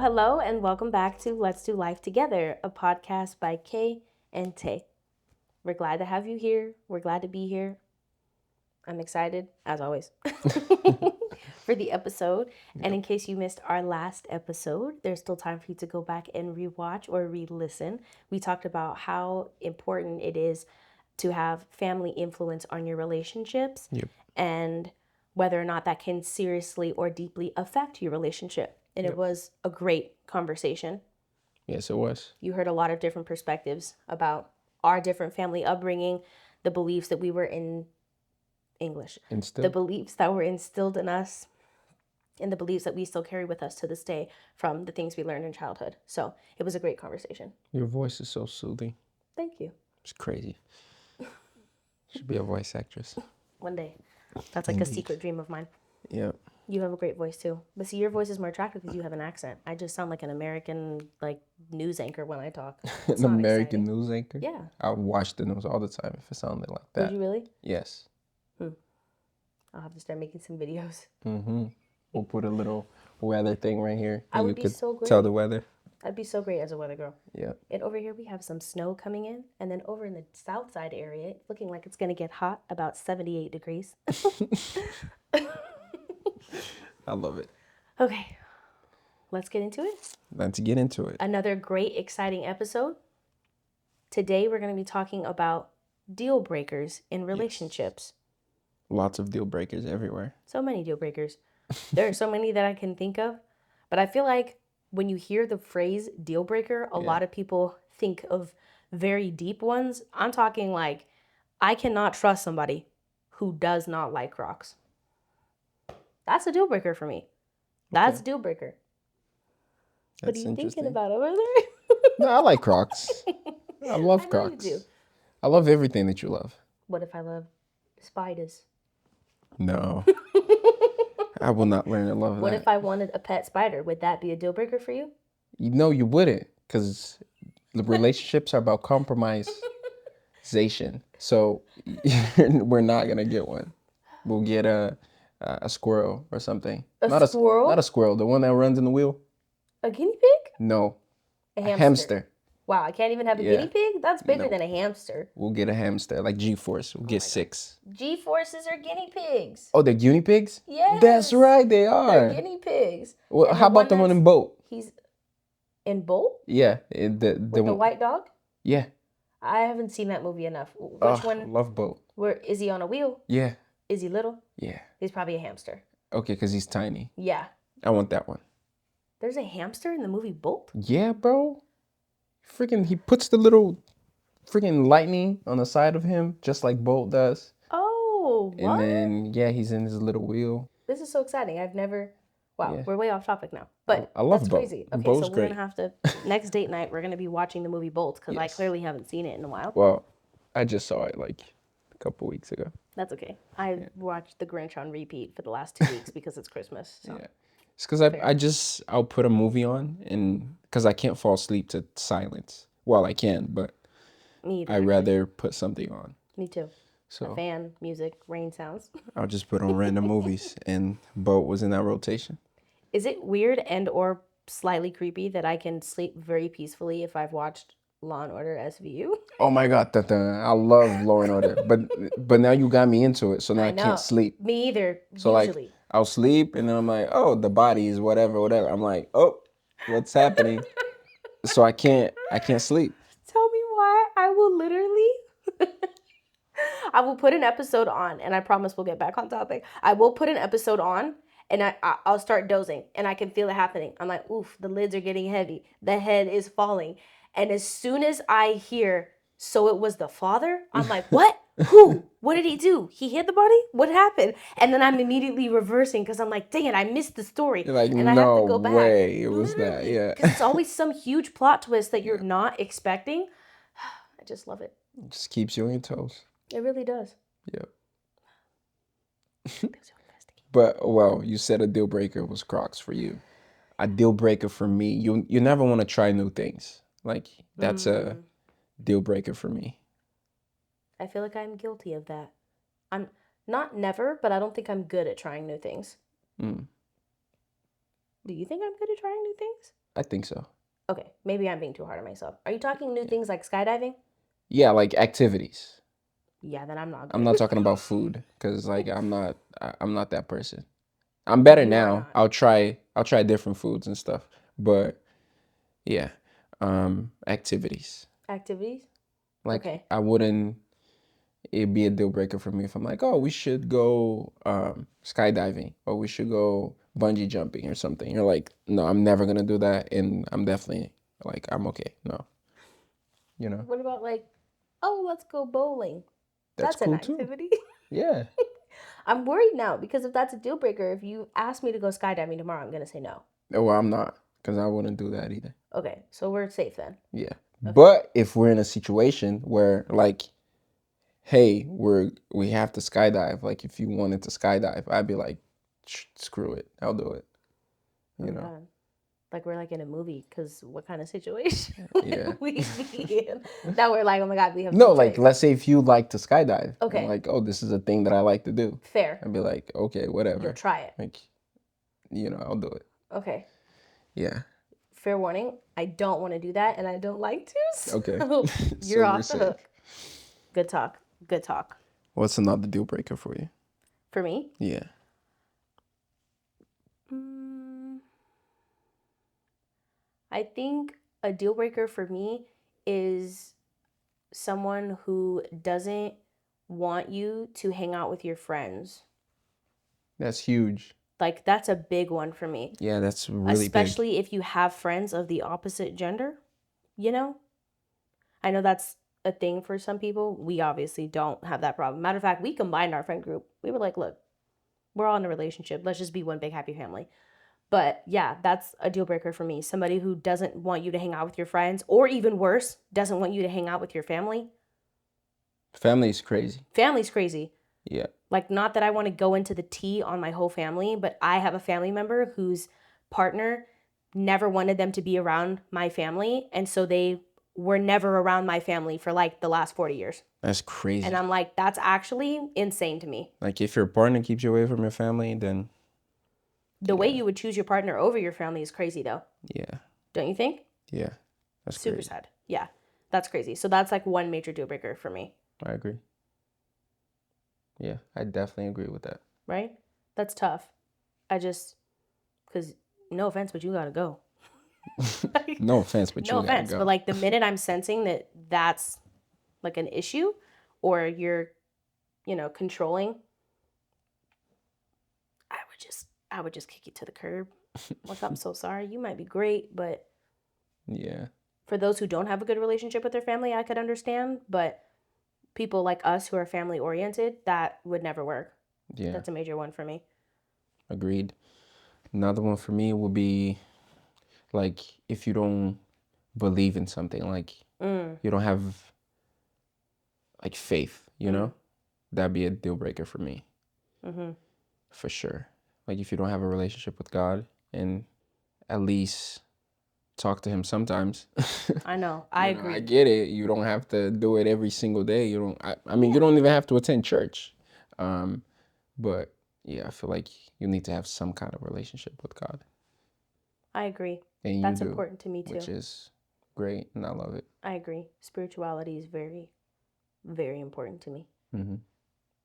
Hello, and welcome back to Let's Do Life Together, a podcast by Kay and Tay. We're glad to have you here. We're glad to be here. I'm excited, as always, for the episode. And in case you missed our last episode, there's still time for you to go back and rewatch or re-listen. We talked about how important it is to have family influence on your relationships and whether or not that can seriously or deeply affect your relationship. And it was a great conversation. Yes, it was. You heard a lot of different perspectives about our different family upbringing, the beliefs that we were in the beliefs that were instilled in us, and the beliefs that we still carry with us to this day from the things we learned in childhood. So it was a great conversation. Your voice is so soothing. Thank you. It's crazy. Should be a voice actress. One day. That's like a secret dream of mine. Yeah. You have a great voice too. But see, your voice is more attractive because you have an accent. I just sound like an American news anchor when I talk. An American news anchor? Yeah. I watch the news all the time if it sounded like that. Would you really? Yes. I'll have to start making some videos. We'll put a little weather thing right here. I would be so great. Tell the weather. I'd be so great as a weather girl. Yeah. And over here we have some snow coming in. And then over in the south side area, it's looking like it's going to get hot, about 78 degrees. I love it. Okay. Let's get into it. Let's get into it. Another great, exciting episode. Today we're going to be talking about deal breakers in relationships. Lots of deal breakers everywhere. So many deal breakers. There are so many that I can think of. But I feel like when you hear the phrase deal breaker, a lot of people think of very deep ones. I'm talking like, I cannot trust somebody who does not like Crocs. That's a deal breaker for me. That's a deal breaker. What are you thinking about over there? No, I like Crocs. I love Crocs. You do. I love everything that you love. What if I love spiders? No. I will not learn to love that. What if I wanted a pet spider? Would that be a deal breaker for you? No, you wouldn't, because the relationships are about compromisation. So we're not gonna get one. We'll get a squirrel or something. A squirrel? Not a squirrel. The one that runs in the wheel. A guinea pig? No. A hamster. Wow, I can't even have a guinea pig? That's bigger than a hamster. We'll get a hamster, like G-Force. We'll get 6. G-Forces are guinea pigs. Oh, they're guinea pigs? Yes. That's right, they are. They're guinea pigs. Well, how about the one in Bolt? He's in Bolt? Yeah. With the white dog? Yeah. I haven't seen that movie enough. Which one? I love Bolt. Where is he on a wheel? Yeah. Is he little? Yeah. He's probably a hamster. Okay, because he's tiny. Yeah. I want that one. There's a hamster in the movie Bolt? Yeah, bro. Freaking, he puts the little freaking lightning on the side of him, just like Bolt does. Oh, what? And then, he's in his little wheel. This is so exciting. I've never... Wow, we're way off topic now. But I love that's Bolt. crazy. Okay, Bolt's so we're great. going to have to... Next date night, we're going to be watching the movie Bolt, because I clearly haven't seen it in a while. Well, I just saw it like a couple weeks ago. That's okay. I watched The Grinch on repeat for the last 2 weeks because it's Christmas. So. Yeah. It's because I'll put a movie on, and because I can't fall asleep to silence. Well, I can, but I'd rather put something on. Me too. So a fan, music, rain sounds. I'll just put on random movies, and Boat was in that rotation. Is it weird and or slightly creepy that I can sleep very peacefully if I've watched Law and Order SVU? Oh my God, I love Law and Order, but now you got me into it, so now I can't sleep. Me either. So usually. Like I'll sleep, and then I'm like, oh, the body is whatever. I'm like, oh, what's happening? So I can't sleep. Tell me why. I will literally I will put an episode on, and I promise we'll get back on topic. I will put an episode on, and I'll start dozing, and I can feel it happening. I'm like, oof, the lids are getting heavy. The head is falling. And as soon as I hear, so it was the father, I'm like, what? Who? What did he do? He hit the body? What happened? And then I'm immediately reversing because I'm like, dang it, I missed the story. You're like, and no I have to go back. Way it was that, yeah. Because it's always some huge plot twist that you're not expecting. I just love it. It just keeps you on your toes. It really does. Yep. But, well, you said a deal breaker was Crocs for you. A deal breaker for me, you never want to try new things. Like, that's a deal breaker for me. I feel like I'm guilty of that. I'm not never, but I don't think I'm good at trying new things. Do you think I'm good at trying new things? I think so. Okay, maybe I'm being too hard on myself. Are you talking new things like skydiving? Yeah, like activities. Yeah, then I'm not I'm good. not talking about food because like I'm not that person. I'm better You are now. not. I'll try different foods and stuff. But yeah, activities. Activities? Like Okay. I wouldn't it'd be a deal breaker for me if I'm like, oh, we should go skydiving or we should go bungee jumping or something. You're like, no, I'm never gonna do that, and I'm definitely like, I'm okay. No, you know, What about like, oh, let's go bowling? that's That's an cool too. activity. Yeah. I'm worried now because if that's a deal breaker, if you ask me to go skydiving tomorrow, I'm gonna say no. Well, I'm not because I wouldn't do that either. Okay, so we're safe then. Yeah. Okay. But if we're in a situation where like, hey, we have to skydive, like if you wanted to skydive, I'd be like, screw it, I'll do it. Oh You my know. god. Like we're like in a movie because what kind of situation Yeah. would we be in? Now we're like, oh my god, we have No, no like choice. let's say if you like to skydive and Okay, like, oh, this is a thing that I like to do. fair. I'd be like, okay, You'll whatever. try it. Like, I'll do it. Okay. Yeah. Fair warning, I don't want to do that and I don't like to, Okay. so So you're we're off the safe. hook. Good talk. Good talk. What's another deal breaker for you? For me, Yeah. mm, I think a deal breaker for me is someone who doesn't want you to hang out with your friends. That's huge. Like, that's a big one for me, Yeah, that's really big. especially if you have friends of the opposite gender, you know? I know that's a thing for some people. We obviously don't have that problem. Matter of fact, we combined our friend group. We were like, look, we're all in a relationship. Let's just be one big happy family. But yeah, that's a deal breaker for me. Somebody who doesn't want you to hang out with your friends, or even worse, doesn't want you to hang out with your family. Family is crazy. Family's crazy. Yeah. Like, not that I want to go into the tea on my whole family, but I have a family member whose partner never wanted them to be around my family. And so they were never around my family for like the last 40 years. That's And crazy. I'm like, that's actually insane to me. Like if your partner keeps you away from your family, then The way yeah. you would choose your partner over your family is crazy, though. Yeah. Don't you think? Yeah. That's Super crazy. sad. Yeah, that's crazy. So that's like one major deal breaker for me, I agree. Yeah, I definitely agree with that. right? That's tough. Because no offense, but you gotta go. No offense, but No you gotta offense, but go. like the minute I'm sensing that that's like an issue or you're, controlling, I would just kick you to the curb. Like, I'm so sorry. You might be great, but Yeah. for those who don't have a good relationship with their family, I could understand. But people like us who are family oriented, that would never work. Yeah. That's a major one for me. Agreed. Another one for me would be like if you don't believe in something, like you don't have like faith, that'd be a deal breaker for me. Mm-hmm. For sure. Like if you don't have a relationship with God and at least talk to him sometimes. I know. I I agree. get it. You don't have to do it every single day. You don't I mean you don't even have to attend church. But yeah, I feel like you need to have some kind of relationship with God. I agree. And you That's do, important to me too. which is great and I love it. I agree. Spirituality is very, very important to me. Mm-hmm.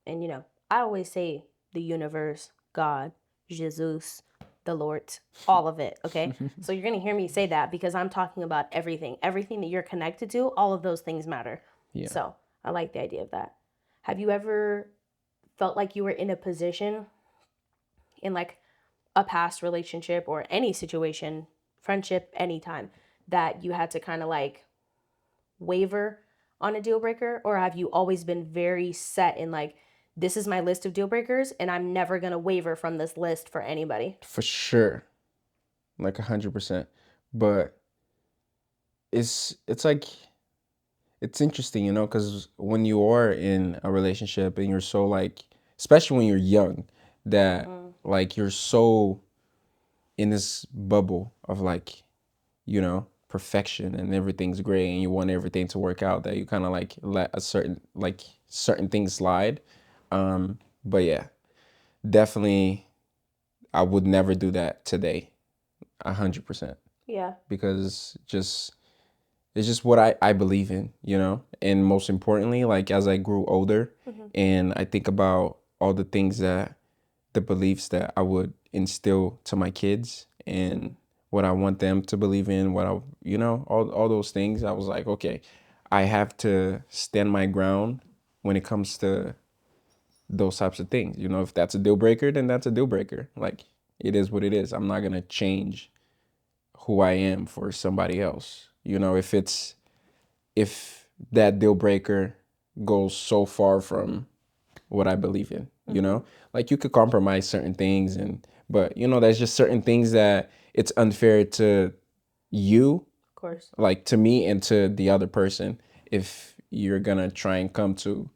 And I always say the universe, God, Jesus, the Lord, all of it, okay? So you're going to hear me say that because I'm talking about everything. Everything that you're connected to, all of those things matter. Yeah. So I like the idea of that. Have you ever felt like you were in a position in like a past relationship or any situation, friendship, anytime, that you had to kind of like waver on a deal breaker? Or have you always been very set in like, this is my list of deal breakers and I'm never going to waver from this list for anybody? For sure. Like 100%. But it's like it's interesting, because when you are in a relationship and you're so like, especially when you're young, that like you're so in this bubble of like, perfection and everything's great and you want everything to work out that you kind of like let certain things slide. But yeah, definitely I would never do that today. 100%. Yeah. because just it's just what I believe in, you know? And most importantly, like as I grew older Hmm. and I think about all the things that the beliefs that I would instill to my kids and what I want them to believe in, what I, you know, all those things, I was like, okay, I have to stand my ground when it comes to those types of things. You know, if that's a deal breaker, then that's a deal breaker. Like it is what it is. I'm not going to change who I am for somebody else. You know, if that deal breaker goes so far from what I believe in, you Hmm. know? Like you could compromise certain things and but you know, there's just certain things that it's unfair to you, Of course. like to me and to the other person if you're gonna try and come to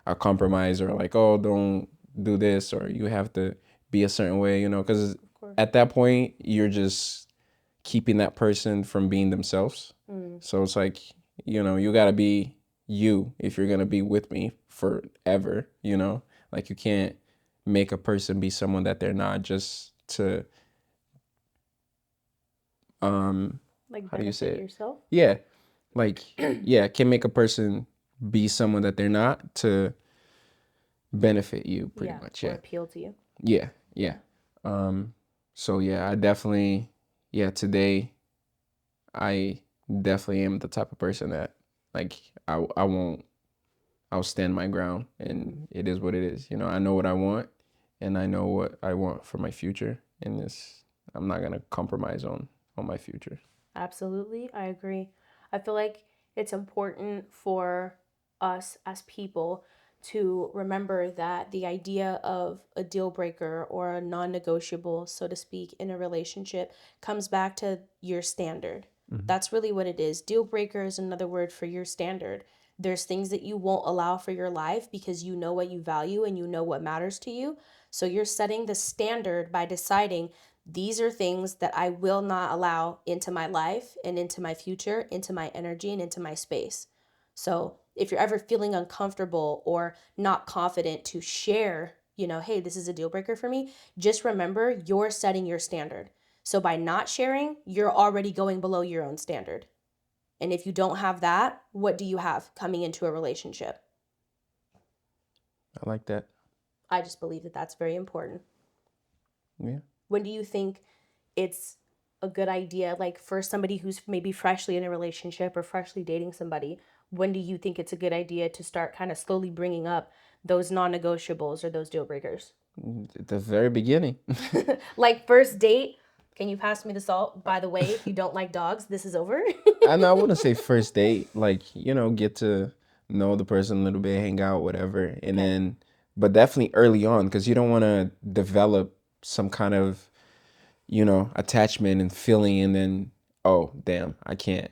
a compromise or like, oh, don't do this or you have to be a certain way, you know, because Of course. at that point you're just keeping that person from being themselves. Mm. So it's like, you know, you got to be you if you're going to be with me forever, you know? Like you can't make a person be someone that they're not just to Like how do you say benefit it? yourself. Yeah. Like yeah, can make a person be someone that they're not to benefit you pretty Yeah. much. Or Yeah. appeal to you. Yeah. Yeah. Yeah. Um so yeah, I definitely yeah, today I definitely am the type of person that like I won't I'll stand my ground and it is what it is. You know, I know what I want and I know what I want for my future and this I'm not gonna compromise on my future. Absolutely. I agree. I feel like it's important for us as people to remember that the idea of a deal breaker or a non negotiable, so to speak, in a relationship comes back to your standard. Mm-hmm. That's really what it is. Deal breaker is another word for your standard. There's things that you won't allow for your life because you know what you value and you know what matters to you. So you're setting the standard by deciding these are things that I will not allow into my life and into my future, into my energy and into my space. So if you're ever feeling uncomfortable or not confident to share, hey, this is a deal breaker for me, just remember you're setting your standard. So by not sharing, you're already going below your own standard. And if you don't have that, what do you have coming into a relationship? I like that. I just believe that that's very important. Yeah. When do you think it's a good idea, like for somebody who's maybe freshly in a relationship or freshly dating somebody, when do you think it's a good idea to start kind of slowly bringing up those non-negotiables or those deal breakers? At the very beginning. Like first date, can you pass me the salt? By the way, if you don't like dogs, this is over. I know I wouldn't say first date, like, you know, get to know the person a little bit, hang out, whatever. And Okay. then but definitely early on, because you don't want to develop some kind of you know, attachment and feeling and then oh damn, I can't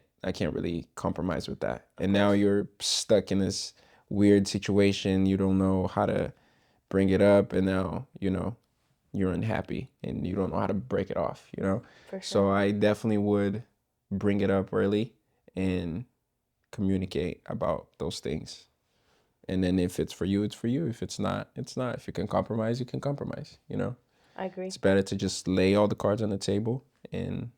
really compromise with that. Of And now course. you're stuck in this weird situation. You don't know how to bring it up and now, you know, you're unhappy and you don't know how to break it off, you know? For So sure. I definitely would bring it up early and communicate about those things. And then if it's for you, it's for you. If it's not, it's not. If you can compromise, you can compromise, you know? I agree. It's better to just lay all the cards on the table and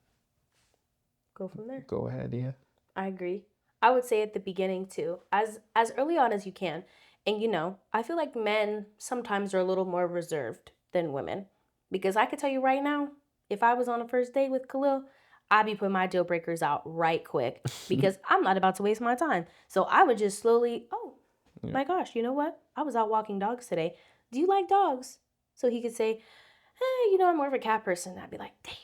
Go from there. go ahead, yeah. I agree. I would say at the beginning too, as early on as you can. And I feel like men sometimes are a little more reserved than women. Because I could tell you right now, if I was on a first date with Khalil, I'd be putting my deal breakers out right quick because I'm not about to waste my time. So I would just slowly, oh Yeah. my gosh, you know what? I was out walking dogs today. Do you like dogs? So he could say, I'm more of a cat person. I'd be like, dang,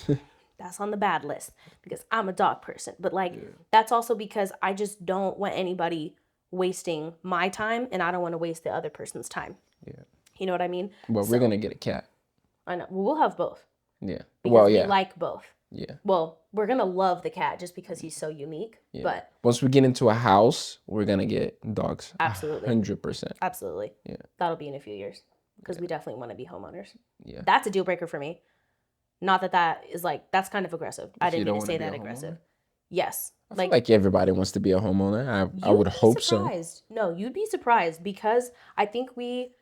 like that's on the bad list because I'm a dog person. But like Yeah. that's also because I just don't want anybody wasting my time and I don't want to waste the other person's time. Yeah. You know what I mean? Well, we're So gonna get a cat. I know we'll have both Yeah. because Well, we yeah. like both. Yeah. Well, we're gonna love the cat just because he's so unique. Yeah. But Once we get into a house, we're gonna get dogs. absolutely, 100%. absolutely, Yeah. that'll be in a few years because we definitely want to be homeowners. Yeah. That's a deal breaker for me. Not that is like that's kind of aggressive. I If you didn't mean don't to want to say be a that aggressive. homeowner, Yes, I feel like like everybody wants to be a homeowner. I you'd would be hope so. surprised. No, you'd be surprised because I think we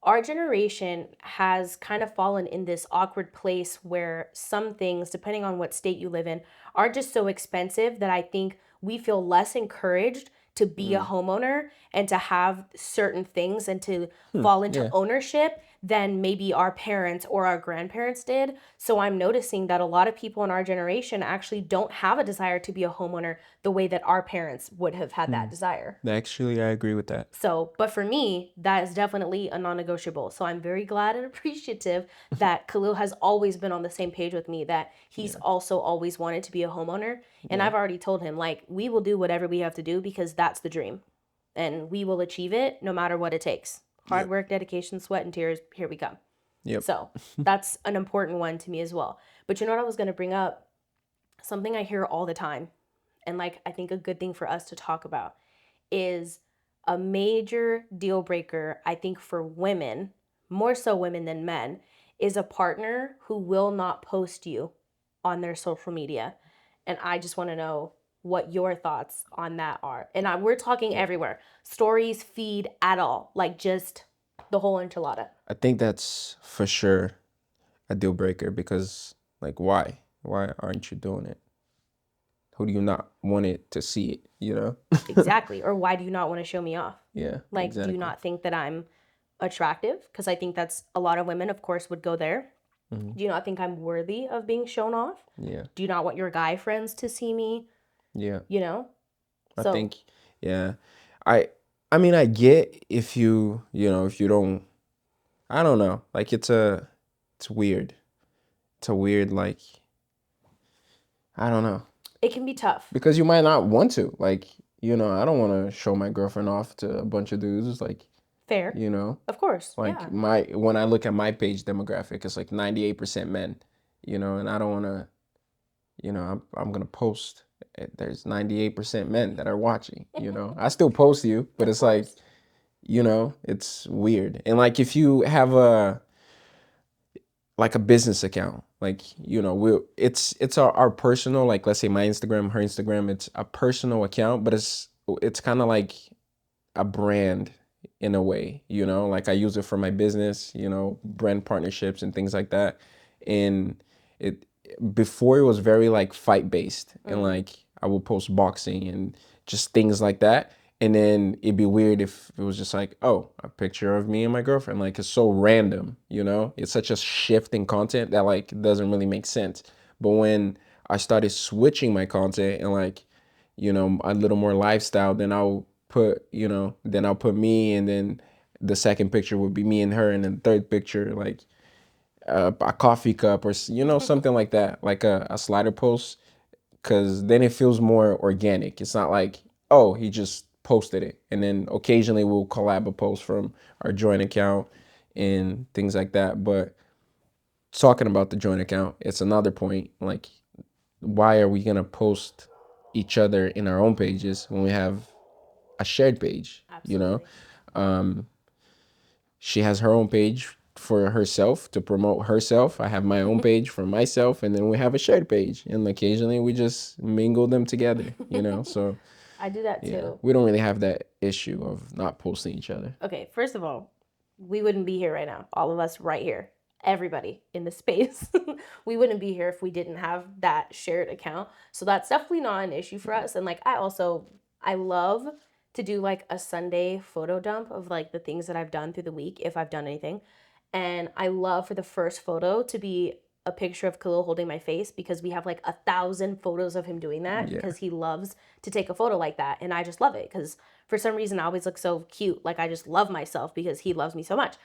our generation has kind of fallen in this awkward place where some things, depending on what state you live in, are just so expensive that I think we feel less encouraged to be a Mm. homeowner and to have certain things and to Hmm. fall into Yeah. ownership than maybe our parents or our grandparents did. So I'm noticing that a lot of people in our generation actually don't have a desire to be a homeowner the way that our parents would have had Hmm. that desire. Actually, I agree with that. So, but for me, that is definitely a non negotiable. So I'm very glad and appreciative that Khalil has always been on the same page with me, that he's Yeah. also always wanted to be a homeowner. And Yeah. I've already told him, like, we will do whatever we have to do because that's the dream. And we will achieve it no matter what it takes. Hard Yep. work, dedication, sweat, and tears. Here we come. Yep. So that's an important one to me as well. But you know what I was going to bring up? Something I hear all the time, and like I think a good thing for us to talk about is a major deal breaker, I think, for women, more so women than men, is a partner who will not post you on their social media. And I just want to know what your thoughts on that are. And we're talking Yeah. everywhere, stories, feed, at all, like just the whole enchilada. I think that's for sure a deal breaker because, like, why? Why aren't you doing it? Who do you not want it to see it? You know? Exactly. Or why do you not want to show me off? Yeah. Like, do you Exactly. not think that I'm attractive? Because I think that's a lot of women, of course, would go there. Hmm. Do you not think I'm worthy of being shown off? Yeah. Do you not want your guy friends to see me? Yeah. You know? I So, think. Yeah. I. I mean, I get if if you don't. I don't know. Like, it's weird. It's a weird, like, I don't know. it can be tough. Because you might not want to. Like, I don't want to show my girlfriend off to a bunch of dudes. Like, Fair. you know, Of course. like Yeah. when I look at my page demographic, it's like 98% men, and I don't want to, I'm going to post. There's 98% men that are watching. I still post you, but Of it's like, course. it's weird. And like if you have a business account, like it's our personal, like, let's say my Instagram, her Instagram, it's a personal account, but it's kind of like a brand in a way, like I use it for my business, brand partnerships and things like that. And it before it was very like fight based, and like I would post boxing and just things like that. And then it'd be weird if it was just like, oh, a picture of me and my girlfriend. Like, it's so random. It's such a shift in content that like doesn't really make sense. But when I started switching my content and like, a little more lifestyle, then I'll put me, and then the second picture would be me and her, and then the third picture, like a coffee cup or something like that, like a slider post, because then it feels more organic. It's not like, oh, he just posted it, and then occasionally we'll collab a post from our joint account and things like that. But talking about the joint account, it's another point. Like, why are we gonna post each other in our own pages when we have a shared page? Absolutely. She has her own page for herself to promote herself. I have my own page for myself, and then we have a shared page. And occasionally we just mingle them together. So I do that yeah, too. we don't really have that issue of not posting each other. Okay, first of all, we wouldn't be here right now. All of us right here. Everybody in the space. We wouldn't be here if we didn't have that shared account. So that's definitely not an issue for us. And like I love to do like a Sunday photo dump of like the things that I've done through the week if I've done anything. And I love for the first photo to be a picture of Khalil holding my face because we have like 1,000 photos of him doing that Yeah. because he loves to take a photo like that. And I just love it because for some reason I always look so cute. Like I just love myself because he loves me so much.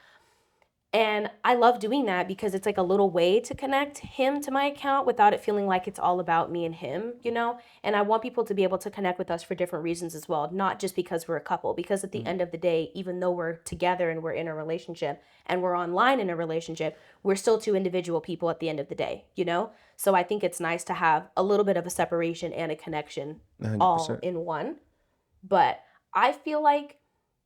And I love doing that because it's like a little way to connect him to my account without it feeling like it's all about me and him. And I want people to be able to connect with us for different reasons as well, not just because we're a couple. Because at the end of the day, even though we're together and we're in a relationship and we're online in a relationship, we're still two individual people at the end of the day. So I think it's nice to have a little bit of a separation and a connection all 100%. in one. But I feel like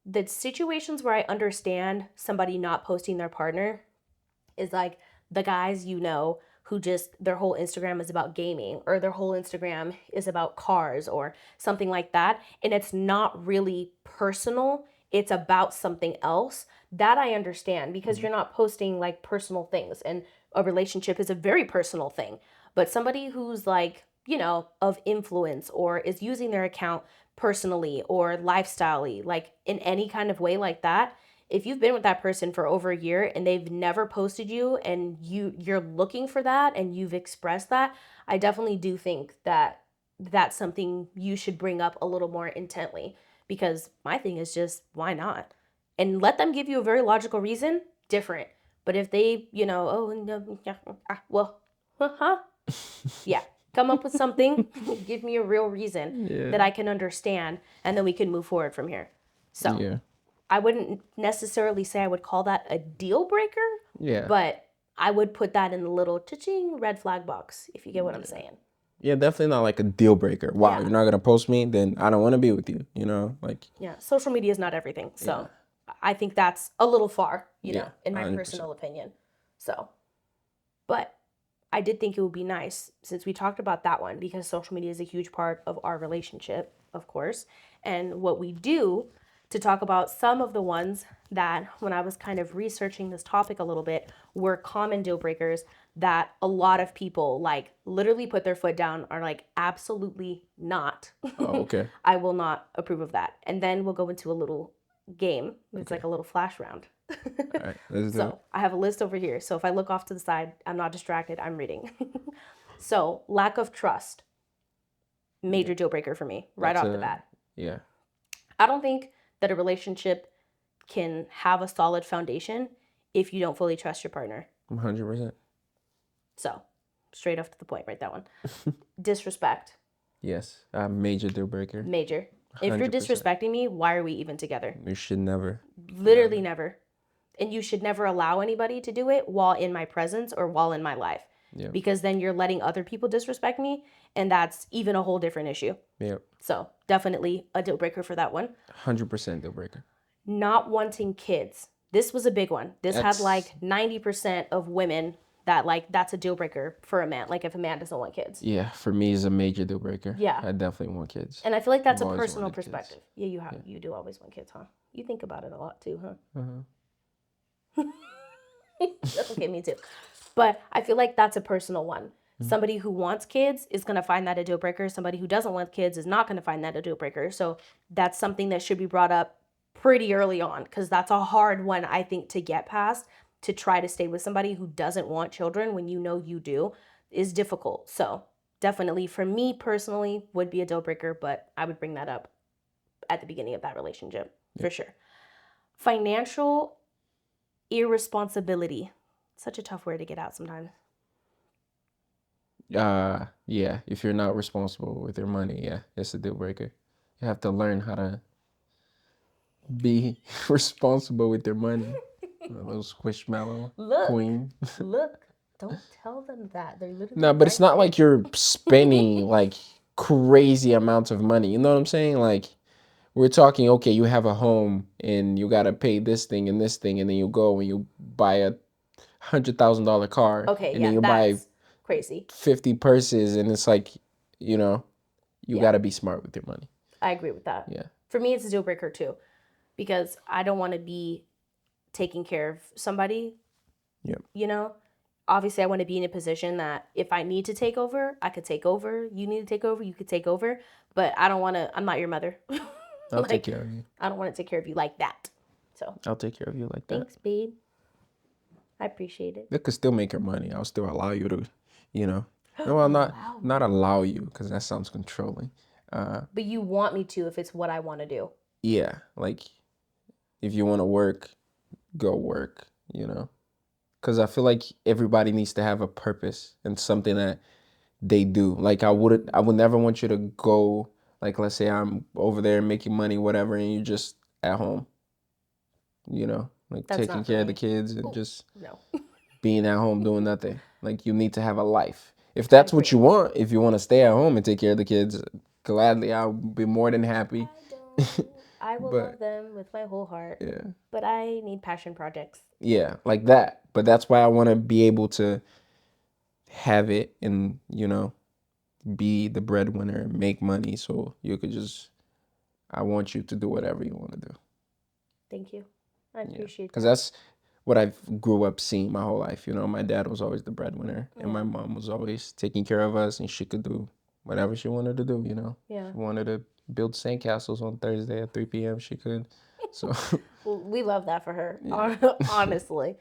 the situations where I understand somebody not posting their partner is like the guys who just their whole Instagram is about gaming or their whole Instagram is about cars or something like that. And it's not really personal. it's about something else, that I understand because you're not posting like personal things, and a relationship is a very personal thing. But somebody who's like, of influence or is using their account personally or lifestyle like in any kind of way like that, if you've been with that person for over a year and they've never posted you and you're looking for that and you've expressed that, I definitely do think that that's something you should bring up a little more intently, because my thing is just why not? And let them give you a very logical reason, different. But if they, oh no, yeah, well, huh? Yeah, come up with something, give me a real reason that Yeah. I can understand, and then we can move forward from here. So Yeah. I wouldn't necessarily say I would call that a deal breaker, Yeah. but I would put that in the little cha-ching red flag box, if you get what I'm saying. Yeah, definitely not like a deal breaker. Wow, Yeah. you're not gonna post me, then I don't want to be with you. You know, like Yeah, social media is not everything. yeah, So I think that's a little far, yeah, in my 100%. personal opinion. So, but I did think it would be nice, since we talked about that one, because social media is a huge part of our relationship, of course, and what we do, to talk about some of the ones that, when I was kind of researching this topic a little bit, were common deal breakers that a lot of people like literally put their foot down, are like, absolutely not. Oh, okay. I will not approve of that. And then we'll go into a little game. It's Okay. like a little flash round. All right, let's do it. So I have a list over here. So if I look off to the side, I'm not distracted, I'm reading. So lack of trust, major deal breaker for me, right That's off the bat. Yeah. I don't think that a relationship can have a solid foundation if you don't fully trust your partner. 100%. So straight off to the point, right? That one. Disrespect, Yes, a major deal breaker. major. If you're 100%. disrespecting me, why are we even together? You should never. Literally never. And you should never allow anybody to do it while in my presence or while in my life. Yeah. Because then you're letting other people disrespect me, and that's even a whole different issue. Yep. So definitely a deal breaker for that one. 100% deal breaker. Not wanting kids. This was a big one. This had like 90% of women that like, that's a deal breaker for a man. Like if a man doesn't want kids. Yeah, for me is a major deal breaker. Yeah. I definitely want kids. And I feel like that's I've a always personal wanted kids. perspective. Yeah, you do always want kids, huh? You think about it a lot too, huh? Uh-huh. That's okay, me too. But I feel like that's a personal one. Somebody who wants kids is going to find that a deal breaker. Somebody who doesn't want kids is not going to find that a deal breaker. So that's something that should be brought up pretty early on, because that's a hard one, I think, to get past, to try to stay with somebody who doesn't want children when you know you do, is difficult. So definitely for me personally would be a deal breaker, but I would bring that up at the beginning of that relationship for sure. Financial irresponsibility. Such a tough word to get out sometimes. Yeah, if you're not responsible with your money, yeah, it's a deal breaker. You have to learn how to be responsible with your money. A little squishmallow Look, queen. look, don't tell them that. They're literally No, but it's right not like you're spending like crazy amounts of money. You know what I'm saying? Like we're talking, okay, you have a home and you gotta pay this thing, and then you go and you buy a $100,000 car, Okay, and yeah, then you buy that's crazy. 50 purses, and it's like, you Yeah. gotta be smart with your money. I agree with that. Yeah. For me, it's a deal breaker too, because I don't want to be taking care of somebody. Yep. Obviously, I want to be in a position that if I need to take over, I could take over. You need to take over, you could take over. But I don't want to, I'm not your mother. I'll take care of you. I don't want to take care of you like that. So I'll take care of you like that. thanks, babe. I appreciate it. They could still make your money. I'll still allow you to, no, well, not allow you, because that sounds controlling. But you want me to if it's what I want to do. Yeah, like if you want to work, go work, because I feel like everybody needs to have a purpose and something that they do. Like I would never want you to go, like, let's say I'm over there making money, whatever, and you just at home, like That's taking not for care of me. the kids and just No. being at home doing nothing. Like you need to have a life. If that's what you want, if you want to stay at home and take care of the kids, gladly, I'll be more than happy. I will But- love them with my whole heart. Yeah. But I need passion projects. Yeah, like that. But that's why I want to be able to have it and, be the breadwinner and make money, so you could just, I want you to do whatever you want to do. Thank you. I Yeah, appreciate because that. that's what I grew up seeing my whole life. You know, my dad was always the breadwinner, and my Yeah. mom was always taking care of us, and she could do whatever she wanted to do. You know, Yeah. she wanted to build sandcastles on Thursday at 3 p.m. She could. So Well, we love that for her, yeah, honestly.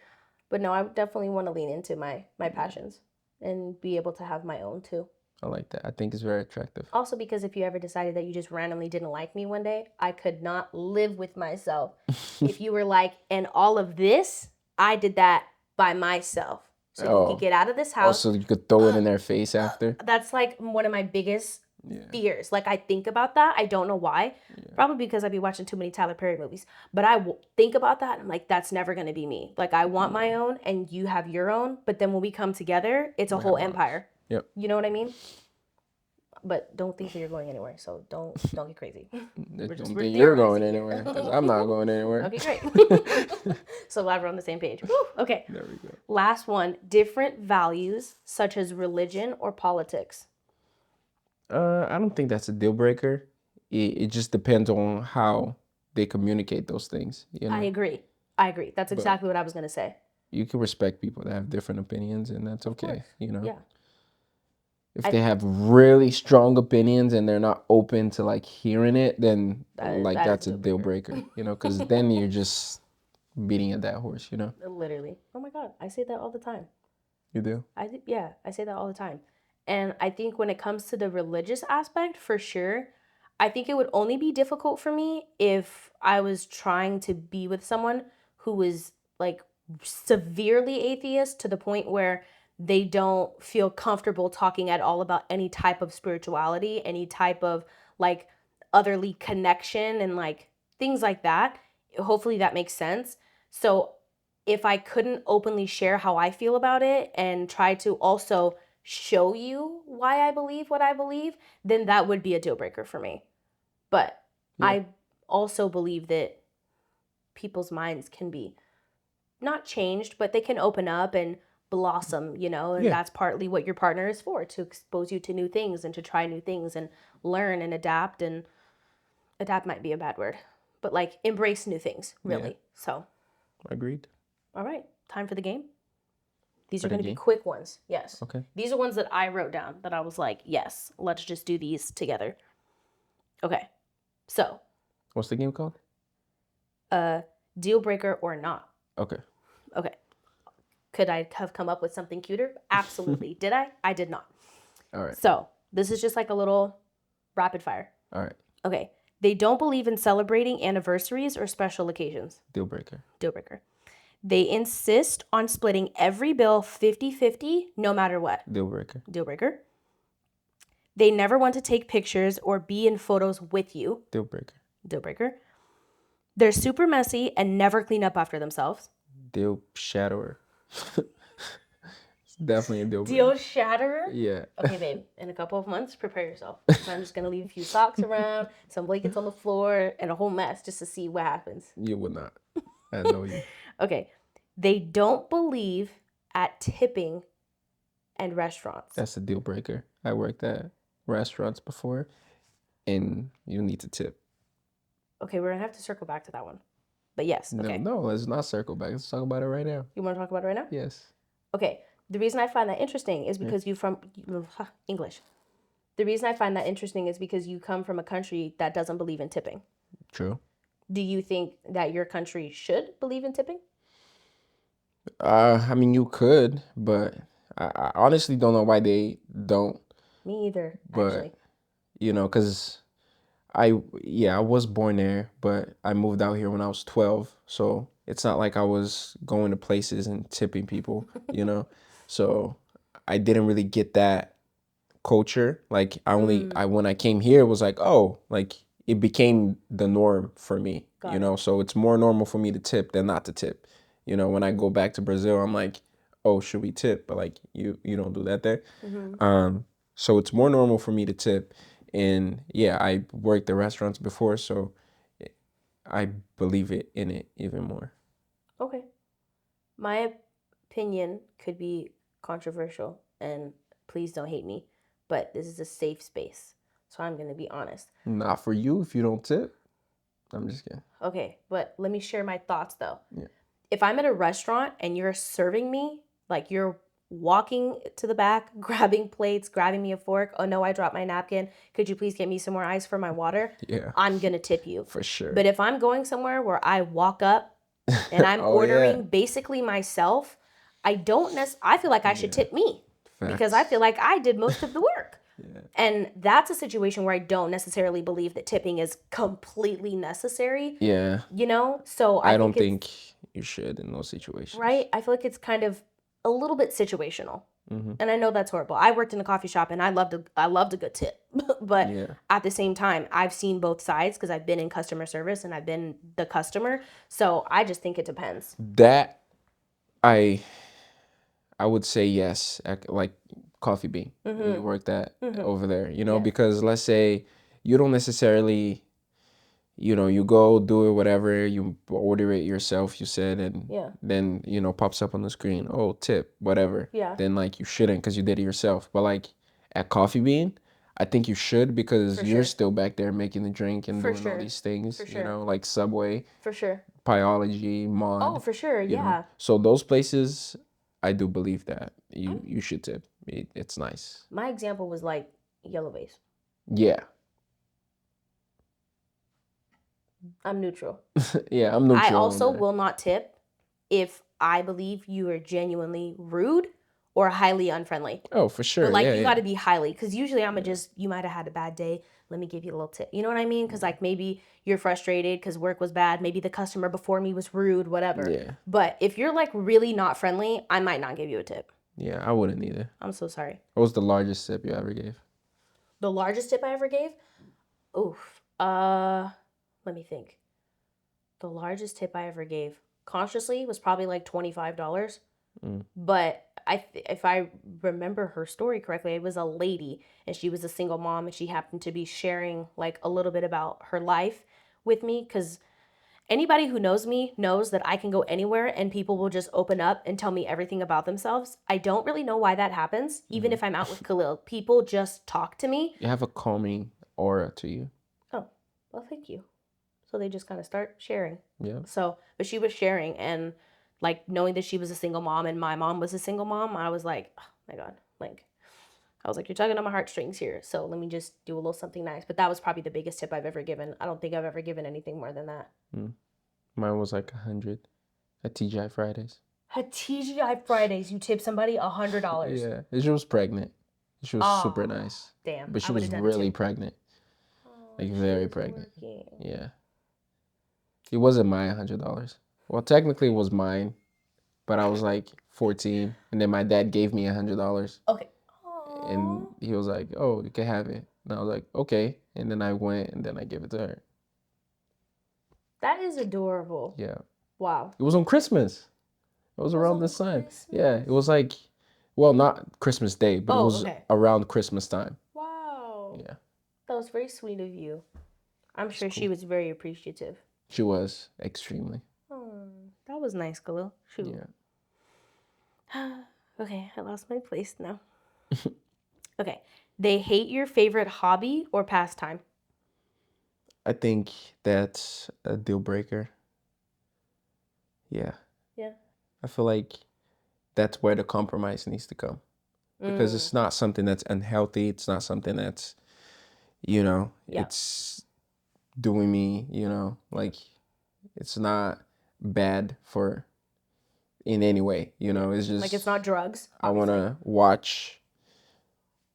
But no, I definitely want to lean into my yeah, passions and be able to have my own too. I like that. I think it's very attractive. Also, because if you ever decided that you just randomly didn't like me one day, I could not live with myself. If you were like, and all of this, I did that by myself. So you could Oh, get out of this house. also you could throw it in their face after. That's like one of my biggest Yeah, fears. Like I think about that. I don't know why. yeah, Probably because I'd be watching too many Tyler Perry movies. But think about that. And I'm like, that's never going to be me. Like I want my yeah. own and you have your own. But then when we come together, it's a We whole have ours. empire. Yep. You know what I mean? But don't think that you're going anywhere. So don't get crazy. Don't think We're you're going theorizing here. anywhere because I'm not going anywhere. Okay, great. So glad we're on the same page. Woo, okay. There we go. Last one. Different values such as religion or politics. I don't think that's a deal breaker. It just depends on how they communicate those things, you I know. agree. That's But exactly what I was gonna say. you can respect people that have different opinions, and that's Of course. okay, you know. Yeah. If I they have really strong opinions and they're not open to like hearing it, then like that is a that's a deal deal breaker. breaker, you know, because then you're just beating a dead horse, you know. Literally. Oh my god, I say that all the time. You do? I say that all the time. And I think when it comes to the religious aspect, for sure, I think it would only be difficult for me if I was trying to be with someone who was like severely atheist to the point where they don't feel comfortable talking at all about any type of spirituality, any type of like otherly connection and like things like that. Hopefully that makes sense. So if I couldn't openly share how I feel about it and try to also show you why I believe what I believe, then that would be a deal breaker for me. But Yeah. I also believe that people's minds can be not changed, but they can open up and blossom, and Yeah. that's partly what your partner is for, to expose you to new things and to try new things and learn and adapt. And adapt might be a bad word, but like embrace new things, really. Yeah. So, Agreed. all right, time for the game. These For are the going to be game. quick ones. Yes. Okay. These are ones that I wrote down that I was like, yes, let's just do these together. Okay. So, What's the game called? deal breaker or not. Okay. Okay. Could I have come up with something cuter? Absolutely. Did I? I did not. All right. So, this is just like a little rapid fire. All right. Okay. They don't believe in celebrating anniversaries or special occasions. Deal breaker. Deal breaker. They insist on splitting every bill 50-50 no matter what. Deal breaker. Deal breaker. They never want to take pictures or be in photos with you. Deal breaker. Deal breaker. They're super messy and never clean up after themselves. Deal shatterer. It's definitely a deal breaker. Deal shatterer? Yeah. Okay, babe. In a couple of months, prepare yourself. So I'm just going to leave a few socks around, some blankets on the floor, and a whole mess just to see what happens. You would not. I know you. Okay. They don't believe at tipping and restaurants. That's a deal breaker. I worked at restaurants before, and you need to tip. Okay, we're going to have to circle back to that one. But yes, okay. No, let's not circle back. Let's talk about it right now. You want to talk about it right now? Yes. Okay. The reason I find that interesting is because English. The reason I find that interesting is because you come from a country that doesn't believe in tipping. True. Do you think that your country should believe in tipping? I mean, you could, but I honestly don't know why they don't. Me either, But actually. you know, cause I was born there, but I moved out here when I was 12, so it's not like I was going to places and tipping people, you know. So I didn't really get that culture. Like when I came here, it was like, oh, like it became the norm for me, Got you it. know. So it's more normal for me to tip than not to tip. You know, when I go back to Brazil, I'm like, oh, should we tip? But like you don't do that there. So it's more normal for me to tip. And yeah, I worked at restaurants before, so I believe it in it even more. Okay. My opinion could be controversial, and please don't hate me, but this is a safe space. So I'm going to be honest. Not for you if you don't tip. I'm just kidding. Okay, but let me share my thoughts though. Yeah. If I'm at a restaurant and you're serving me, like you're walking to the back, grabbing plates, grabbing me a fork. Oh no, I dropped my napkin. Could you please get me some more ice for my water? Yeah, I'm gonna tip you. for sure. But if I'm going somewhere where I walk up and I'm Oh, ordering yeah. basically myself, I feel like I should tip me because I Facts. feel like I did most of the work. Yeah. And that's a situation where I don't necessarily believe that tipping is completely necessary, Yeah. you know? So I I don't think it's think you should in those situations. right. I feel like it's kind of a little bit situational. Mm-hmm. And I know that's horrible. I worked in a coffee shop and I loved a good tip. But Yeah. at the same time, I've seen both sides because I've been in customer service and I've been the customer. So I just think it depends. That I would say yes, like Coffee Bean when you worked at over there, you know, Yeah. because let's say you don't necessarily, you know, you go do it, whatever, you order it yourself, you said, and Yeah. then, you know, pops up on the screen, oh, tip, whatever. Yeah. Then like you shouldn't because you did it yourself. But like at Coffee Bean, I think you should because For you're sure. still back there making the drink and For doing all sure. these things, For you sure. know, like Subway, For sure. Pyology, Mod. Oh, for sure. You know, Yeah. so those places, I do believe that you should tip. It's nice. My example was like Yellow Vase. Yeah, I'm neutral. yeah, I'm I neutral on also that. will not tip if I believe you are genuinely rude or highly unfriendly. Oh, for sure. But like Yeah, you yeah. got to be highly, because usually I'm gonna just, you might have had a bad day. Let me give you a little tip. You know what I mean? Because like maybe you're frustrated because work was bad. Maybe the customer before me was rude, whatever. Yeah, But if you're like really not friendly, I might not give you a tip. yeah. I wouldn't either. I'm so sorry. What was the largest tip you ever gave? The largest tip I ever gave? Oof. Let me think. The largest tip I ever gave consciously was probably like $25. Mm. But if I remember her story correctly, it was a lady and she was a single mom and she happened to be sharing like a little bit about her life with me, because anybody who knows me knows that I can go anywhere and people will just open up and tell me everything about themselves. I don't really know why that happens. Even if I'm out with Khalil, people just talk to me. You have a calming aura to you. Oh, well, thank you. So they just kind of start sharing. Yeah. So, but she was sharing, and like knowing that she was a single mom and my mom was a single mom, I was like, oh my God, like, I was like, you're tugging on my heartstrings here. So let me just do a little something nice. But that was probably the biggest tip I've ever given. I don't think I've ever given anything more than that. Mine was like 100 at TGI Fridays. At TGI Fridays, you tip somebody $100. Yeah, and she was pregnant. She was super nice, Damn. but she I would was have done really it too. pregnant, like She very was pregnant. working. Yeah. It wasn't my $100. Well, technically it was mine, but I was like 14, and then my dad gave me $100, Okay. and he was like, "Oh, you can have it." And I was like, "Okay," and then I went and then I gave it to her. That is adorable. Yeah. Wow. It was on Christmas. It was around this time. Yeah, it was like, well, not Christmas Day, but it was okay. around Christmas time. Wow. Yeah, That was very sweet of you. I'm sure she was very appreciative. she was extremely. Oh, that was nice, Khalil. Shoot. Yeah. Okay, I lost my place now. Okay. They hate your favorite hobby or pastime. I think that's a deal breaker. Yeah. Yeah. I feel like that's where the compromise needs to come because it's not something that's unhealthy. It's not something that's, you know, Yeah. it's doing me, you know, like it's not bad for in any way, you know, it's just Like it's not drugs. I want to watch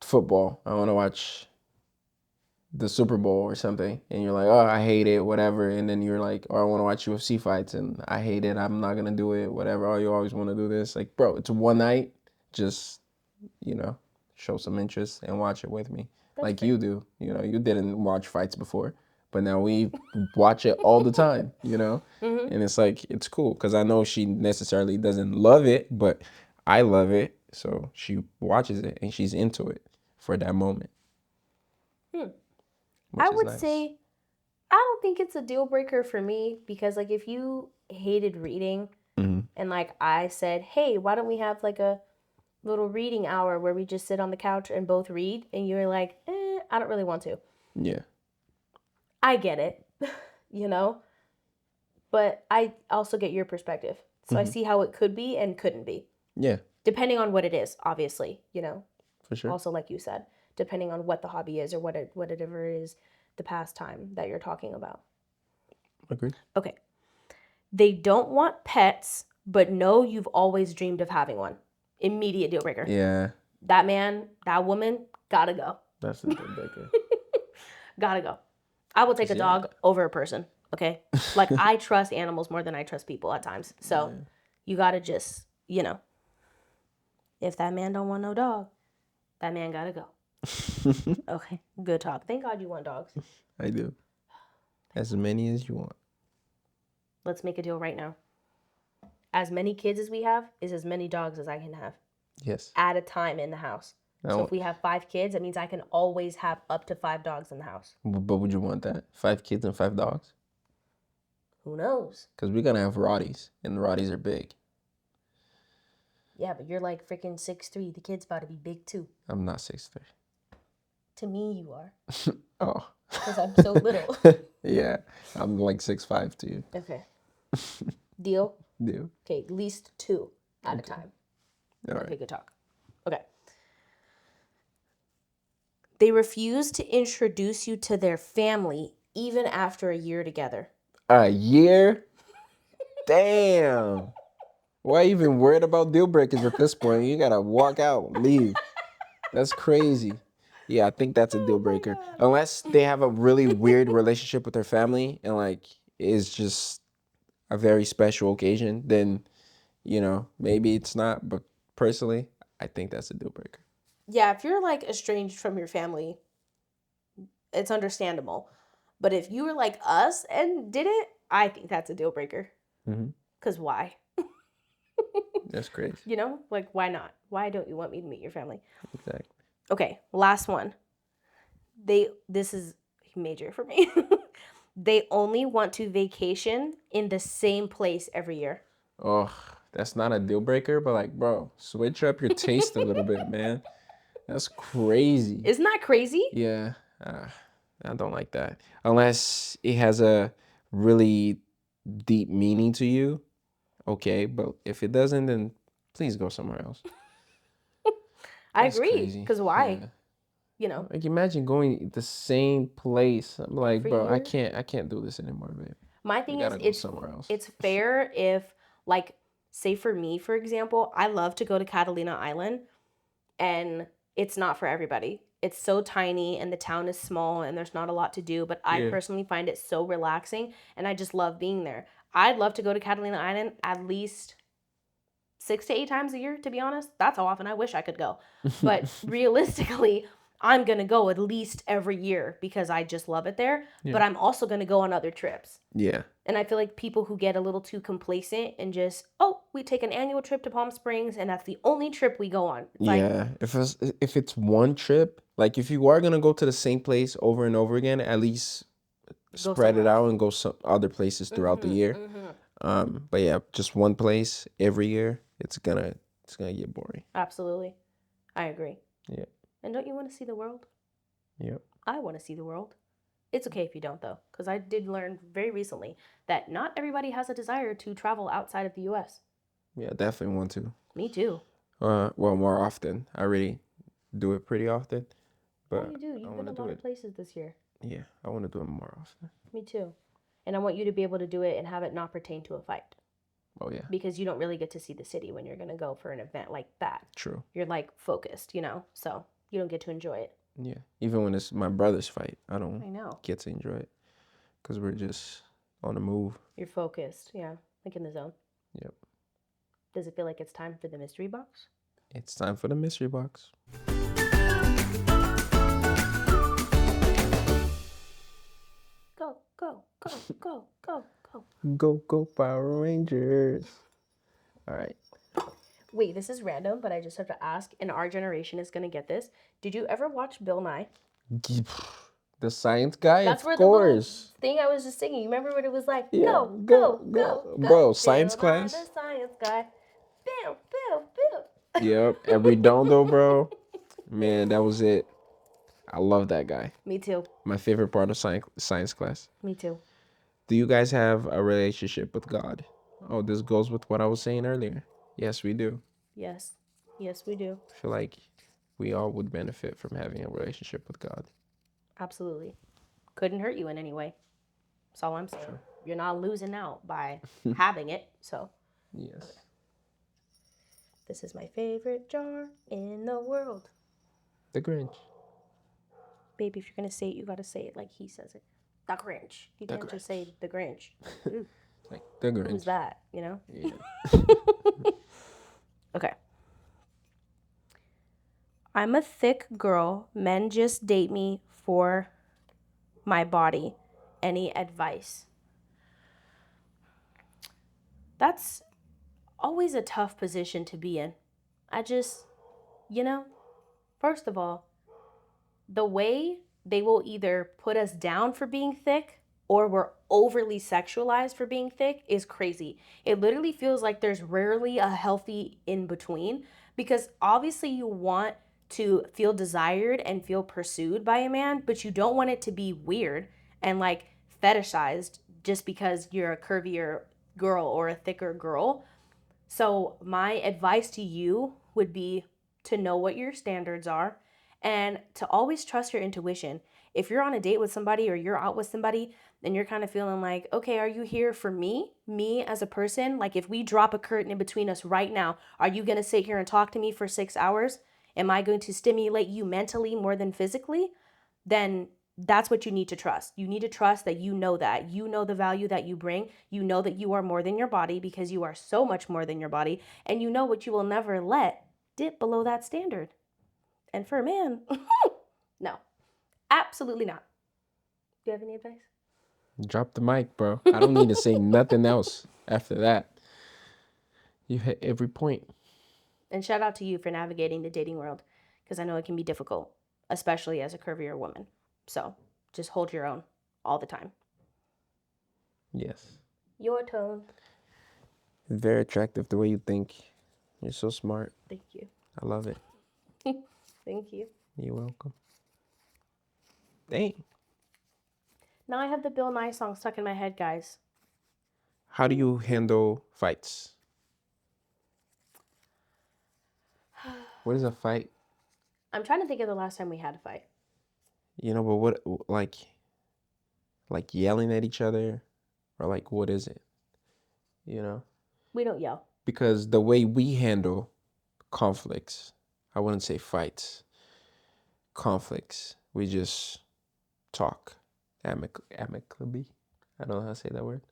football. I want to watch the Super Bowl or something, and you're like, oh, I hate it, whatever. And then you're like, oh, I want to watch UFC fights, and I hate it. I'm not gonna do it, whatever. Oh, you always want to do this, like, bro, it's one night. Just, you know, show some interest and watch it with me, like you do. You know, you didn't watch fights before, but now we watch it all the time. You know, and it's like it's cool because I know she necessarily doesn't love it, but I love it, so she watches it and she's into it for that moment. I would say I don't think it's a deal breaker for me because like if you hated reading and like I said, hey, why don't we have like a little reading hour where we just sit on the couch and both read, and you're like, I don't really want to. Yeah. I get it. you know? But I also get your perspective. So I see how it could be and couldn't be. Yeah, Depending on what it is, obviously, you know? for sure. Also, like you said, depending on what the hobby is or whatever is the pastime that you're talking about. Agreed. Okay. They don't want pets, but know you've always dreamed of having one. Immediate deal breaker. Yeah, That man, that woman, gotta go. that's a deal breaker. Gotta go. I will take a Yeah. dog over a person, okay? Like, I trust animals more than I trust people at times. So, you gotta just, you know, if that man don't want no dog, that man gotta go. Okay, good talk. Thank God you want dogs. I do. As many as you want. Let's make a deal right now. As many kids as we have is as many dogs as I can have Yes. at a time in the house. So Now, if we have 5 kids, that means I can always have up to 5 dogs in the house. but would you want that? 5 kids and 5 dogs? Who knows? Because we're gonna have Rotties, and the Rotties are big. Yeah, but you're like freaking 6'3". The kid's about to be big too. I'm not 6'3". To me, you are. Oh. Because I'm so little. Yeah, I'm like 6'5" to you. Okay. Deal? Deal. Okay, at least 2 at a time. All Okay, right. good talk. Okay. They refuse to introduce you to their family even after a year together. A year? Damn. Why even worried about deal breakers at this point? You gotta walk out, leave. That's crazy. Yeah, I think that's a deal breaker. Unless they have a really weird relationship with their family and like it's just a very special occasion, then maybe it's not. But personally, I think that's a deal breaker. Yeah, if you're like estranged from your family, it's understandable. But if you were like us and did it, I think that's a deal breaker. Mhm. Because why? That's crazy. You know, like, why not? Why don't you want me to meet your family? Exactly. Okay, last one. This is major for me. They only want to vacation in the same place every year. Oh, that's not a deal breaker, but like, bro, switch up your taste a little bit, man. That's crazy. Isn't that crazy? Yeah, I don't like that. Unless it has a really deep meaning to you, okay. But if it doesn't, then please go somewhere else. I That's agree. crazy. Because why? Yeah. You know, Like imagine going the same place. I'm like, every bro, I year. can't do this anymore, babe. My We thing is, gotta go somewhere else. it's fair if, like, say for me, for example, I love to go to Catalina Island, and it's not for everybody. It's so tiny, and the town is small, and there's not a lot to do. But I Yeah. personally find it so relaxing, and I just love being there. I'd love to go to Catalina Island at least 6 to 8 times a year, to be honest. That's how often I wish I could go. But realistically, I'm going to go at least every year because I just love it there. Yeah. But I'm also going to go on other trips. Yeah. And I feel like people who get a little too complacent and just, we take an annual trip to Palm Springs and that's the only trip we go on. It's like, Yeah. If it's one trip, like if you are gonna go to the same place over and over again, at least spread it somewhere out and go some other places throughout the year. But yeah, just one place every year, it's gonna get boring. absolutely. I agree. Yeah. And don't you want to see the world? Yep. I want to see the world. It's okay if you don't, though, because I did learn very recently that not everybody has a desire to travel outside of the U.S. Yeah, definitely want to. Me too. Well, more often. I already do it pretty often, Oh, but you do. You've been wanna a do lot of it. places this year. Yeah, I want to do it more often. Me too. And I want you to be able to do it and have it not pertain to a fight. Oh yeah, Because you don't really get to see the city when you're going to go for an event like that. true. You're like focused, so you don't get to enjoy it. Yeah, even when it's my brother's fight, I I don't know. get to enjoy it because we're just on the move. You're focused. Yeah. Like in the zone. Yep. Does it feel like it's time for the mystery box? It's time for the mystery box. Go, go, go, go, go, go. Go Power Rangers! All right. Wait, this is random, but I just have to ask, and our generation is going to get this. Did you ever watch Bill Nye? The science guy, That's of where the little course. thing I was just singing. You remember what it was like? Yeah, Go, go, go, go. go, go. Bro, science Bill Nye, class. the science guy. Bill, Bill, Bill. Yep, every Redondo, bro. Man, that was it. I love that guy. Me too. My favorite part of science class. Me too. Do you guys have a relationship with God? Oh, this goes with what I was saying earlier. Yes, we do. Yes. Yes, we do. I feel like we all would benefit from having a relationship with God. Absolutely. Couldn't hurt you in any way. That's all I'm saying. Sure. You're not losing out by having it. So, Yes. this is my favorite jar in the world. The Grinch. Baby, if you're going to say it, you got to say it like he says it. The Grinch. You The can't just Grinch. say the Grinch. Ooh, Like the Grinch. who's that? You know? Yeah. Okay. I'm a thick girl. Men just date me for my body. Any advice? That's always a tough position to be in. I just, you know, first of all, the way they will either put us down for being thick or we're overly sexualized for being thick is crazy. It literally feels like there's rarely a healthy in between because obviously you want to feel desired and feel pursued by a man, but you don't want it to be weird and like fetishized just because you're a curvier girl or a thicker girl. So, my advice to you would be to know what your standards are and to always trust your intuition. If you're on a date with somebody or you're out with somebody and you're kind of feeling like, okay, are you here for me? Me as a person? Like, if we drop a curtain in between us right now, are you going to sit here and talk to me for 6 hours? Am I going to stimulate you mentally more than physically? Then that's what you need to trust. You need to trust that you know the value that you bring. You know that you are more than your body because you are so much more than your body. And you know what you will never let dip below that standard. And for a man, no, absolutely not. Do you have any advice? Drop the mic, bro. I don't need to say nothing else after that. You hit every point. And shout out to you for navigating the dating world because I know it can be difficult, especially as a curvier woman. So just hold your own all the time. Yes. Your tone. Very attractive the way you think. You're so smart. Thank you. I love it. Thank you. You're welcome. Dang. Now I have the Bill Nye song stuck in my head, guys. How do you handle fights? What is a fight? I'm trying to think of the last time we had a fight. You know, but what, like yelling at each other, or like what is it? You know, We don't yell. because the way we handle conflicts, I wouldn't say fights, conflicts. We just talk amicably. I don't know how to say that word.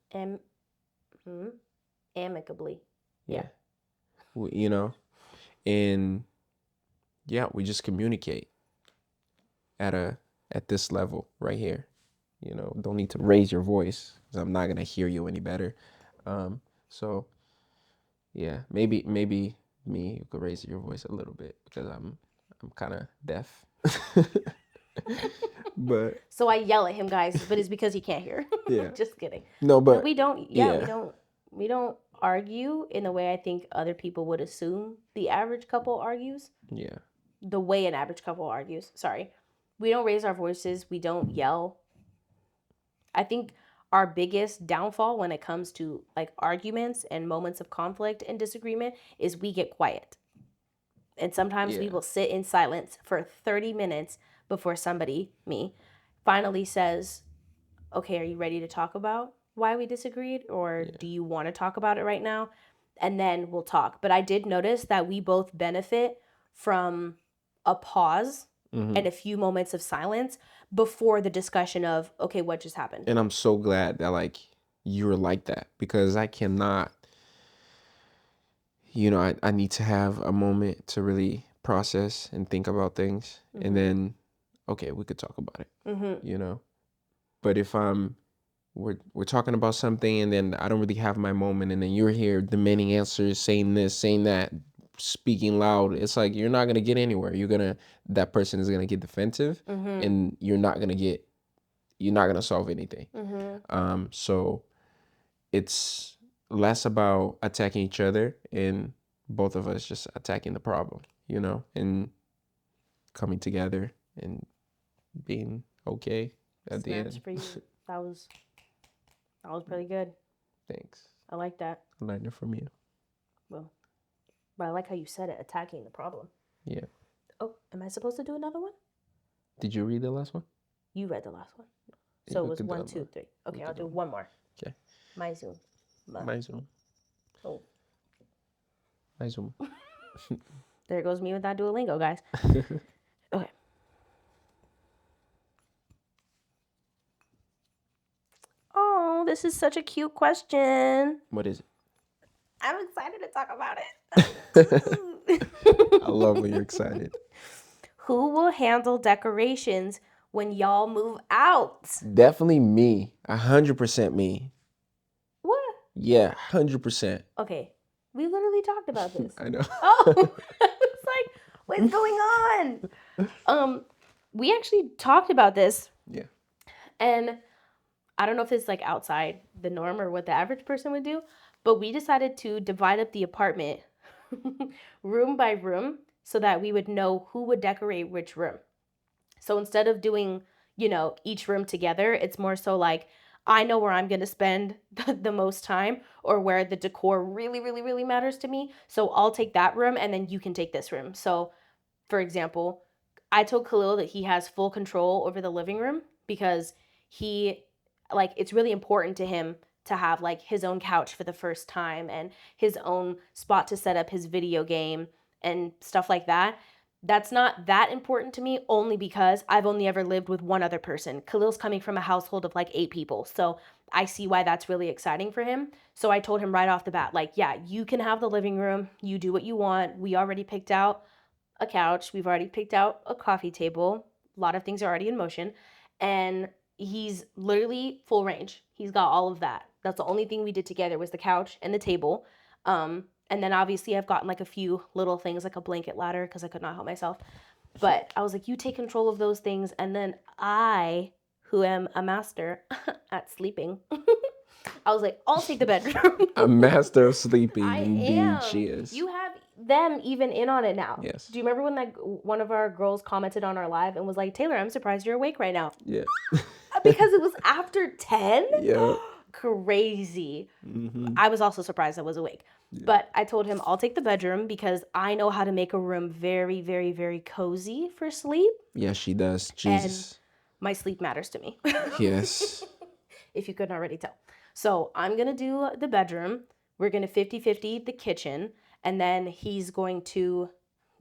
Amicably. Yeah. You know, and yeah, we just communicate at this level right here. You know, don't need to raise your voice because I'm not gonna hear you any better. So yeah, maybe me you could raise your voice a little bit because I'm kind of deaf. But So I yell at him, guys, but it's because he can't hear. yeah, Just kidding. no, but we don't. yeah, We don't argue in the way I think other people would assume the average couple argues. yeah, The way an average couple argues. Sorry, we don't raise our voices. We don't yell. I think our biggest downfall when it comes to like arguments and moments of conflict and disagreement is we get quiet. And sometimes we yeah, will sit in silence for 30 minutes before somebody, me, finally says, okay, are you ready to talk about why we disagreed? Or yeah. do you want to talk about it right now? And then we'll talk. But I did notice that we both benefit from a pause and a few moments of silence before the discussion of, okay, what just happened? And I'm so glad that like you're like that because I cannot. You know, I need to have a moment to really process and think about things, and then okay, we could talk about it. You know, but if we're talking about something and then I don't really have my moment and then you're here demanding answers, saying this, saying that, speaking loud, it's like you're not gonna get anywhere. That person is gonna get defensive and you're not gonna solve anything. So it's less about attacking each other and both of us just attacking the problem, you know, and coming together and being okay at the Snaps end. for you. That That was pretty good. Thanks. I like that. I learned it from you. Well, but I like how you said it, attacking the problem. Yeah. Oh, am I supposed to do another one? Did you read the last one? You read the last one. So it was 1, 2, 3. Okay, I'll do one more. Okay. My Zoom. My Zoom. Oh. My Zoom. There goes me with that Duolingo, guys. Okay. Oh, this is such a cute question. What is it? I'm excited to talk about it. I love when you're excited. Who will handle decorations when y'all move out? Definitely me. 100% me. What? Yeah, 100%. Okay. We literally talked about this. I know. Oh, I was like, what's going on? We actually talked about this. Yeah. And I don't know if it's like outside the norm or what the average person would do, but we decided to divide up the apartment room by room so that we would know who would decorate which room. So instead of doing, each room together, it's more so like I know where I'm going to spend the most time or where the decor really, really, really matters to me. So I'll take that room and then you can take this room. So, for example, I told Khalil that he has full control over the living room because it's really important to him to have like his own couch for the first time and his own spot to set up his video game and stuff like that. That's not that important to me only because I've only ever lived with one other person. Khalil's coming from a household of like 8 people. So I see why that's really exciting for him. So I told him right off the bat, like, yeah, you can have the living room. You do what you want. We already picked out a couch. We've already picked out a coffee table. A lot of things are already in motion. And he's literally full range. He's got all of that. That's the only thing we did together was the couch and the table. And then obviously I've gotten like a few little things like a blanket ladder because I could not help myself. But I was like, you take control of those things. And then I, who am a master at sleeping, I was like, I'll take the bedroom. A master of sleeping. I Indeed, am. she is. You have them even in on it now. Yes. Do you remember when one of our girls commented on our live and was like, Taylor, I'm surprised you're awake right now. Yeah. Because it was after 10? Yeah. Crazy. Mm-hmm. I was also surprised I was awake. Yeah. But I told him I'll take the bedroom because I know how to make a room very, very, very cozy for sleep. Yeah, she does. Jesus. And my sleep matters to me. Yes. If you couldn't already tell. So I'm going to do the bedroom. We're going to 50-50 the kitchen. And then he's going to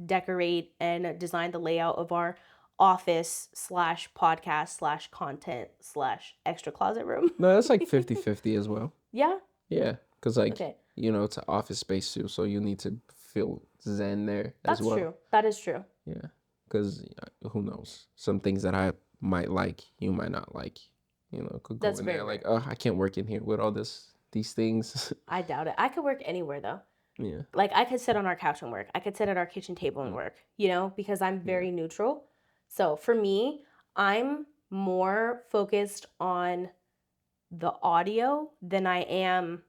decorate and design the layout of our office /podcast /content/extra closet room. No, that's like 50-50 as well. Yeah? Yeah. Because it's an office space too. So you need to feel zen there as well. That's true. That is true. Yeah. Because who knows? Some things that I might like, you might not like. Could go in there like, oh, I can't work in here with all these things. I doubt it. I could work anywhere though. Yeah. Like I could sit on our couch and work. I could sit at our kitchen table and work, because I'm very neutral. So for me, I'm more focused on the audio than I am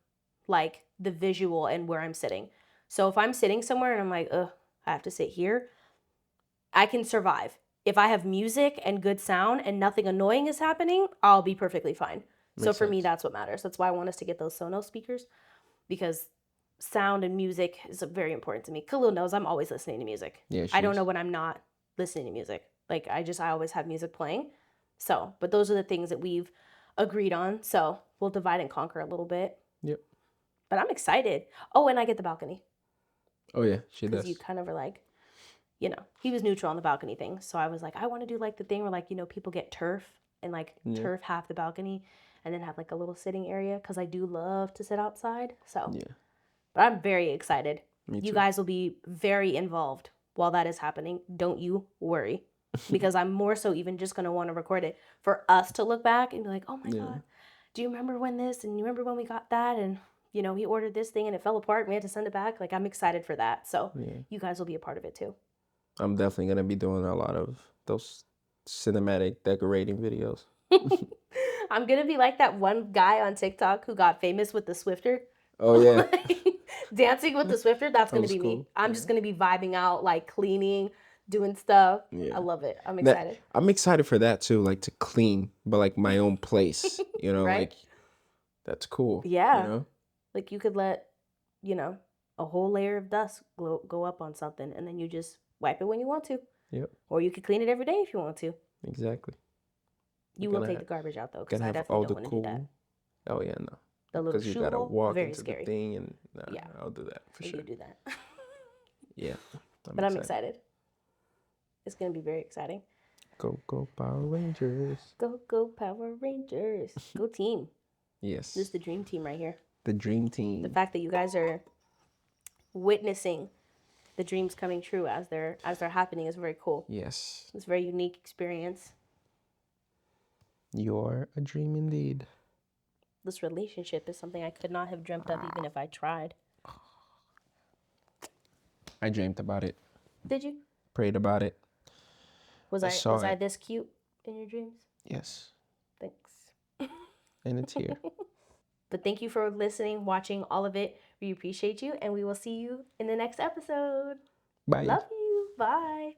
like the visual and where I'm sitting. So if I'm sitting somewhere and I'm like, ugh, I have to sit here, I can survive. If I have music and good sound and nothing annoying is happening, I'll be perfectly fine. So for me, that's what matters. That's why I want us to get those Sonos speakers because sound and music is very important to me. Khalil knows I'm always listening to music. Yeah, I don't know when I'm not listening to music. Like I always have music playing. So, but those are the things that we've agreed on. So we'll divide and conquer a little bit. Yep. But I'm excited. Oh, and I get the balcony. Oh yeah, she does. Because you kind of were like, he was neutral on the balcony thing. So I was like, I want to do like the thing where like, people get turf and like turf half the balcony and then have like a little sitting area because I do love to sit outside. So, yeah. But I'm very excited. Me too. You guys will be very involved while that is happening. Don't you worry. Because I'm more so even just going to want to record it for us to look back and be like, oh my God, do you remember when this and you remember when we got that and he ordered this thing and it fell apart and we had to send it back. Like I'm excited for that. So you guys will be a part of it too. I'm definitely going to be doing a lot of those cinematic decorating videos. I'm going to be like that one guy on TikTok who got famous with the Swiffer. Oh, yeah. Dancing with the Swiffer. That's going to be cool. Me. I'm just going to be vibing out, like cleaning, doing stuff. Yeah. I love it. I'm excited. I'm excited for that too, like to clean, but like my own place, right? Like that's cool. Yeah. You know? Like you could let, you know, a whole layer of dust go up on something and then you just wipe it when you want to. Yep. Or you could clean it every day if you want to. Exactly. You will take the garbage out though, because Gonna I have definitely all don't the want to do that. cool. Oh yeah, no. The little Because you shoe gotta hole, walk very into scary. the thing and nah, Yeah. I'll do that for You sure. do that. Yeah. But I'm excited. It's gonna be very exciting. Go Power Rangers. Go Power Rangers. Go team. Yes. This is the dream team right here. The dream team. The fact that you guys are witnessing the dreams coming true as they're happening is very cool. Yes. It's a very unique experience. You're a dream indeed. This relationship is something I could not have dreamt of even if I tried. I dreamt about it. Did you? Prayed about it. Was I this cute in your dreams? Yes. Thanks. And it's here. But thank you for listening, watching all of it. We appreciate you, and we will see you in the next episode. Bye. Love you. Bye.